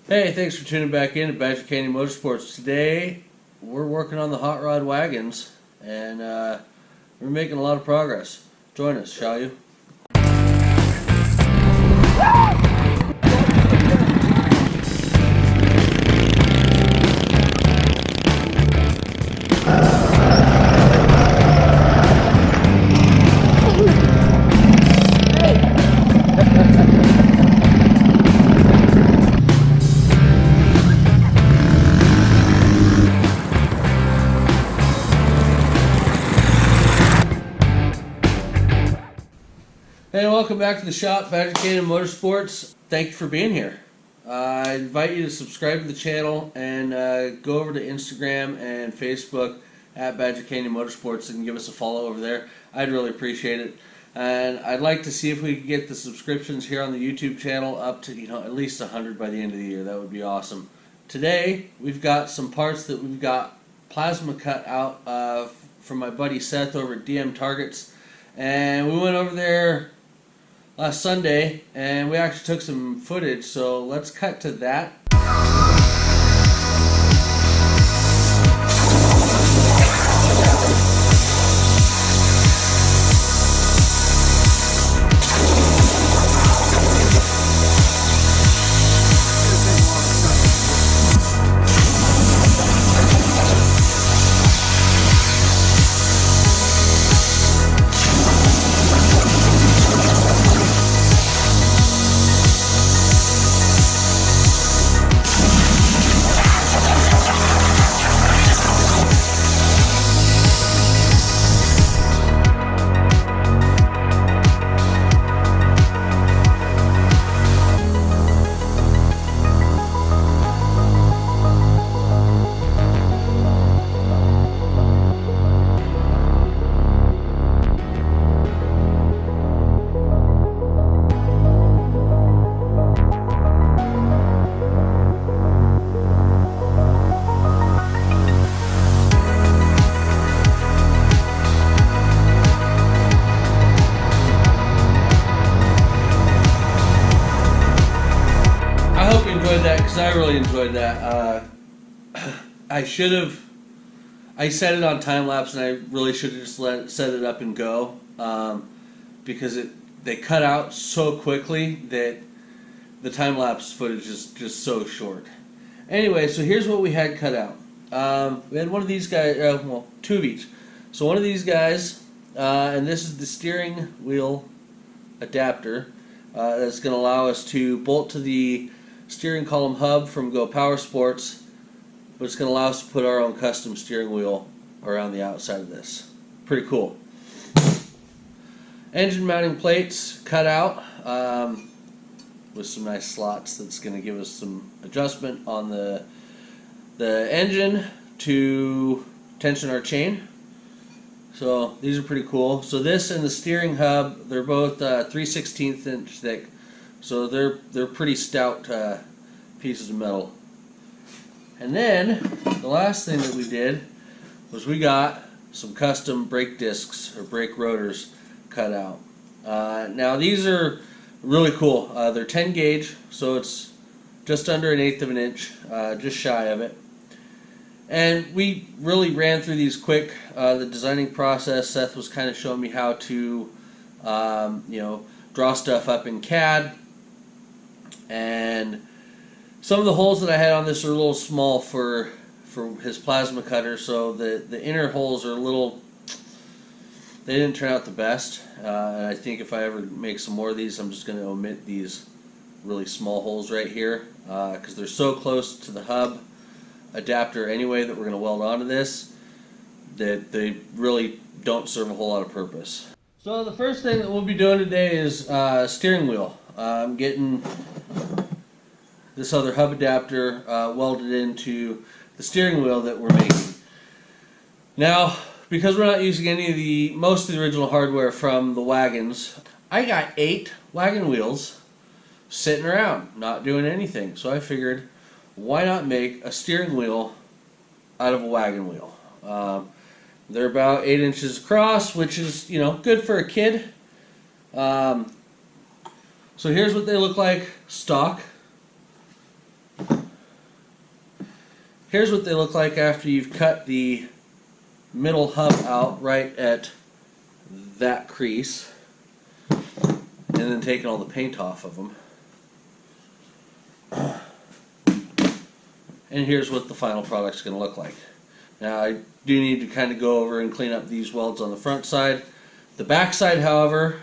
Hey, thanks for tuning back in to Badger Canyon Motorsports. Today, we're working on the hot rod wagons, and we're making a lot of progress. Join us, shall you? Hey, welcome back to the shop, Badger Canyon Motorsports. Thank you for being here. I invite you to subscribe to the channel and go over to Instagram and Facebook at Badger Canyon Motorsports and give us a follow over there. I'd really appreciate it. And I'd like to see if we can get the subscriptions here on the YouTube channel up to at least 100 by the end of the year. That would be awesome. Today, we've got some parts that we've got plasma cut out from my buddy Seth over at DM Targets. And we went over there last Sunday, and we actually took some footage, so let's cut to that. I really enjoyed that. I set it on time lapse, and I really should have just set it up and go because they cut out so quickly that the time lapse footage is just so short. Anyway, so here's what we had cut out. We had one of these guys, well, two of each. So one of these guys, and this is the steering wheel adapter that's going to allow us to bolt to the steering column hub from Go Power Sports, but it's going to allow us to put our own custom steering wheel around the outside of this. Pretty cool. Engine mounting plates cut out with some nice slots that's going to give us some adjustment on the engine to tension our chain. So these are pretty cool. So this and the steering hub, they're both 3/16 inch thick. So they're pretty stout pieces of metal. And then the last thing that we did was we got some custom brake discs or brake rotors cut out. Now these are really cool. They're 10 gauge, so it's just under 1/8 of an inch, just shy of it. And we really ran through these quick. The designing process, Seth was kind of showing me how to draw stuff up in CAD. And some of the holes that I had on this are a little small for his plasma cutter, so the inner holes are they didn't turn out the best. And I think if I ever make some more of these, I'm just going to omit these really small holes right here because they're so close to the hub adapter anyway that we're going to weld onto this that they really don't serve a whole lot of purpose. So the first thing that we'll be doing today is steering wheel. I'm getting this other hub adapter welded into the steering wheel that we're making. Now, because we're not using most of the original hardware from the wagons, I got 8 wagon wheels sitting around, not doing anything. So I figured, why not make a steering wheel out of a wagon wheel? They're about 8 inches across, which is, good for a kid. So here's what they look like stock. here's what they look like after you've cut the middle hub out right at that crease, and then taken all the paint off of them. And here's what the final product's going to look like. Now I do need to kind of go over and clean up these welds on the front side. The back side, however,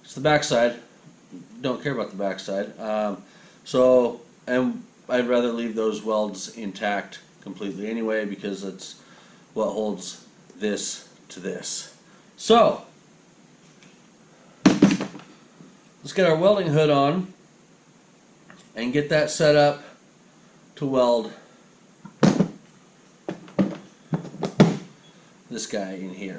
it's the back side. Don't care about the back side. And I'd rather leave those welds intact completely anyway, because it's what holds this to this. So let's get our welding hood on and get that set up to weld this guy in here.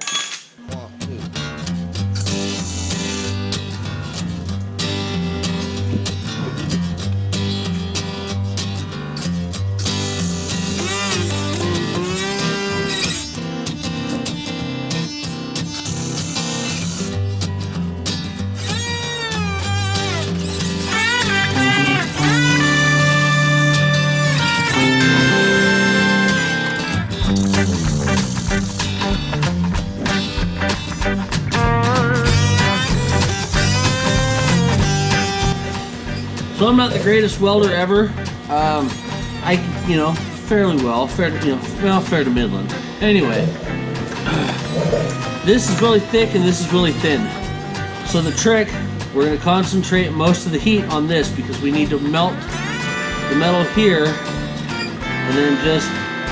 So I'm not the greatest welder ever. Fairly well, fair to middling. Anyway, this is really thick and this is really thin. So the trick, we're going to concentrate most of the heat on this because we need to melt the metal here and then just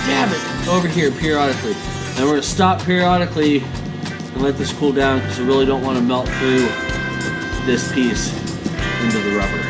dab it over here periodically. And we're going to stop periodically and let this cool down because we really don't want to melt through this piece into the rubber.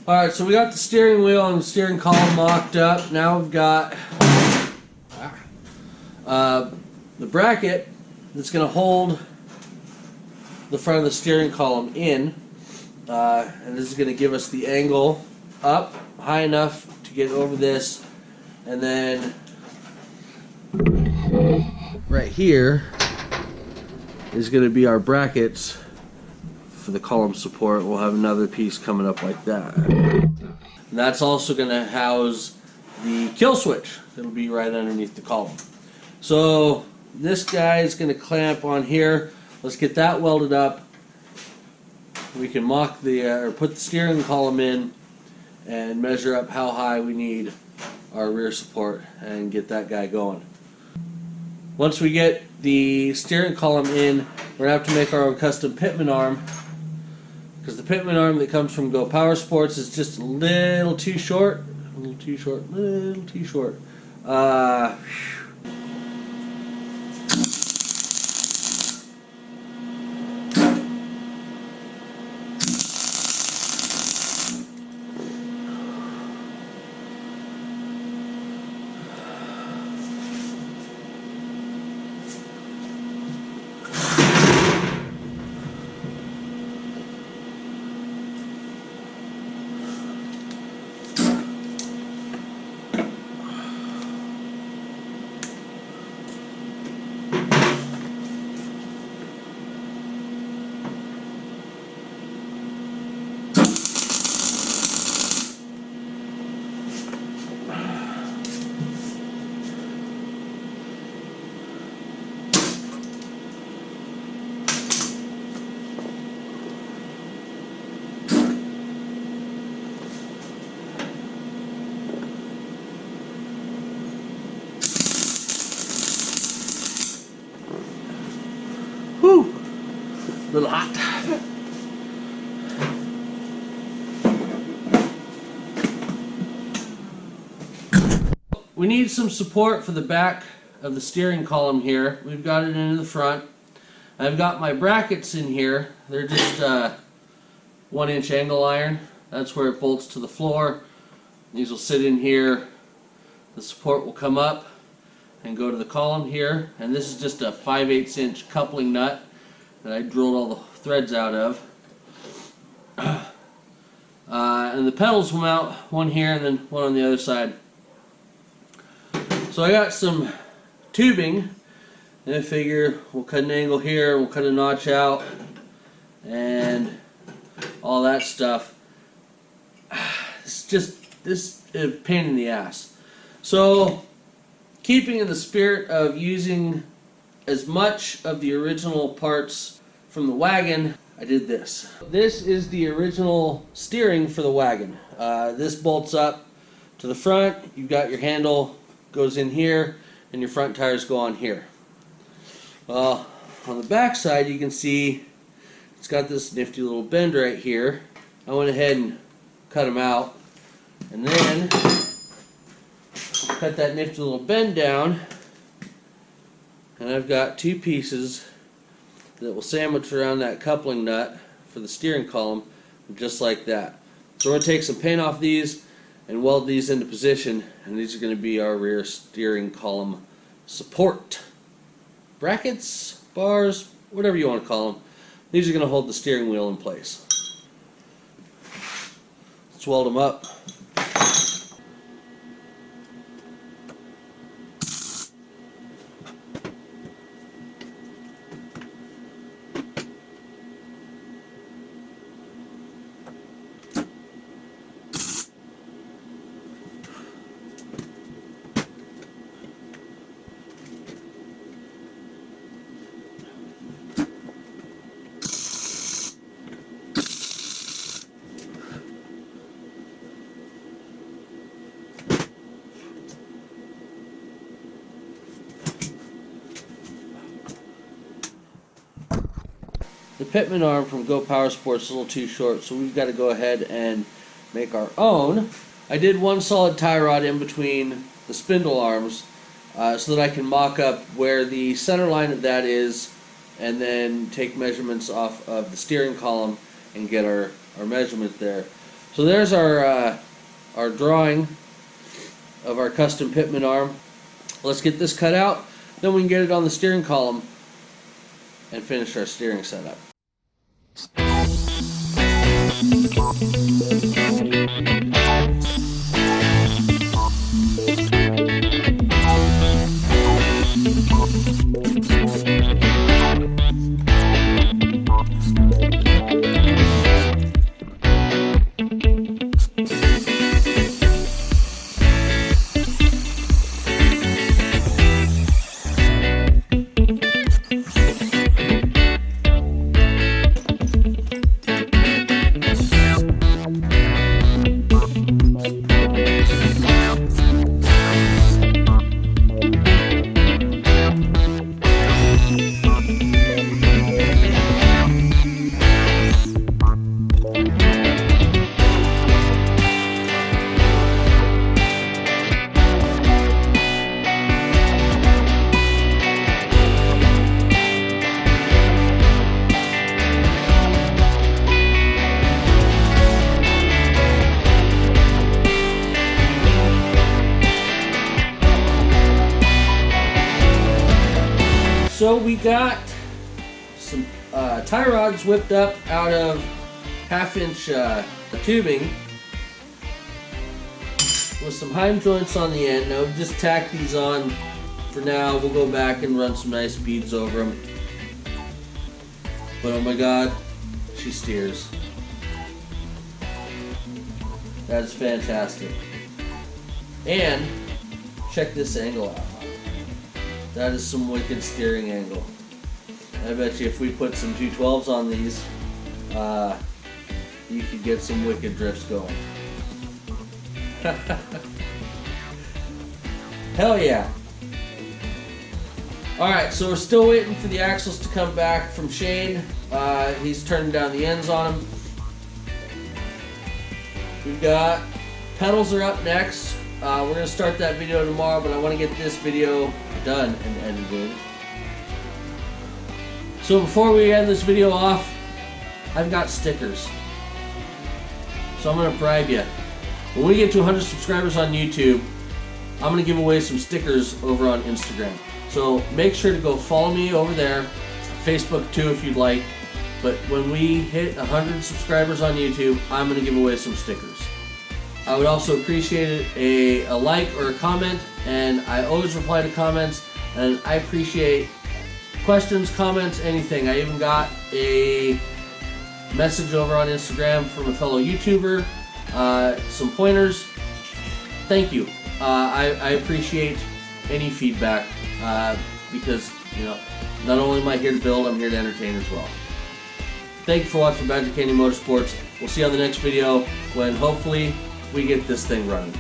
Alright, so we got the steering wheel and the steering column mocked up. Now we've got the bracket that's going to hold the front of the steering column in. And this is going to give us the angle up high enough to get over this. And then right here is going to be our brackets for the column support. We'll have another piece coming up like that. And that's also going to house the kill switch. It'll be right underneath the column. So this guy is going to clamp on here. Let's get that welded up. We can mock the or put the steering column in and measure up how high we need our rear support and get that guy going. Once we get the steering column in, we're going to have to make our own custom Pitman arm, because the Pitman arm that comes from Motorsports is just a little too short. A little too short. A little too short. little hot. We need some support for the back of the steering column here. We've got it into the front. I've got my brackets in here. They're just 1-inch angle iron. That's where it bolts to the floor. These will sit in here. The support will come up and go to the column here. And this is just a 5/8 inch coupling nut that I drilled all the threads out of. And the pedals will mount one here and then one on the other side. So I got some tubing, and I figure we'll cut an angle here, we'll cut a notch out, and all that stuff. This is a pain in the ass. So, keeping in the spirit of using as much of the original parts from the wagon, I did this. This is the original steering for the wagon. This bolts up to the front. You've got your handle, goes in here, and your front tires go on here. Well, on the back side you can see it's got this nifty little bend right here. I went ahead and cut them out, and then cut that nifty little bend down, and I've got two pieces that will sandwich around that coupling nut for the steering column, just like that. So we're going to take some paint off these and weld these into position, and these are going to be our rear steering column support. Brackets, bars, whatever you want to call them. These are going to hold the steering wheel in place. Let's weld them up. The Pitman Arm from Motorsports is a little too short, so we've got to go ahead and make our own. I did one solid tie rod in between the spindle arms so that I can mock up where the center line of that is, and then take measurements off of the steering column and get our measurement there. So there's our drawing of our custom Pitman Arm. Let's get this cut out, then we can get it on the steering column and finish our steering setup. So we got some tie rods whipped up out of 1/2-inch tubing with some heim joints on the end. Now we've just tacked these on for now. We'll go back and run some nice beads over them. But oh my god, she steers. That's fantastic. And check this angle out. That is some wicked steering angle. I bet you if we put some 212s on these, you could get some wicked drifts going. Hell yeah. Alright, so we're still waiting for the axles to come back from Shane. He's turning down the ends on him. We've got pedals are up next. We're going to start that video tomorrow, but I want to get this video done and edited. So before we end this video off, I've got stickers. So I'm going to bribe you. When we get to 100 subscribers on YouTube, I'm going to give away some stickers over on Instagram. So make sure to go follow me over there. Facebook too if you'd like. But when we hit 100 subscribers on YouTube, I'm going to give away some stickers. I would also appreciate a like or a comment, and I always reply to comments, and I appreciate questions, comments, anything. I even got a message over on Instagram from a fellow YouTuber, some pointers. Thank you. I appreciate any feedback because, you know, not only am I here to build, I'm here to entertain as well. Thank you for watching Badger Canyon Motorsports. We'll see you on the next video when hopefully we get this thing running.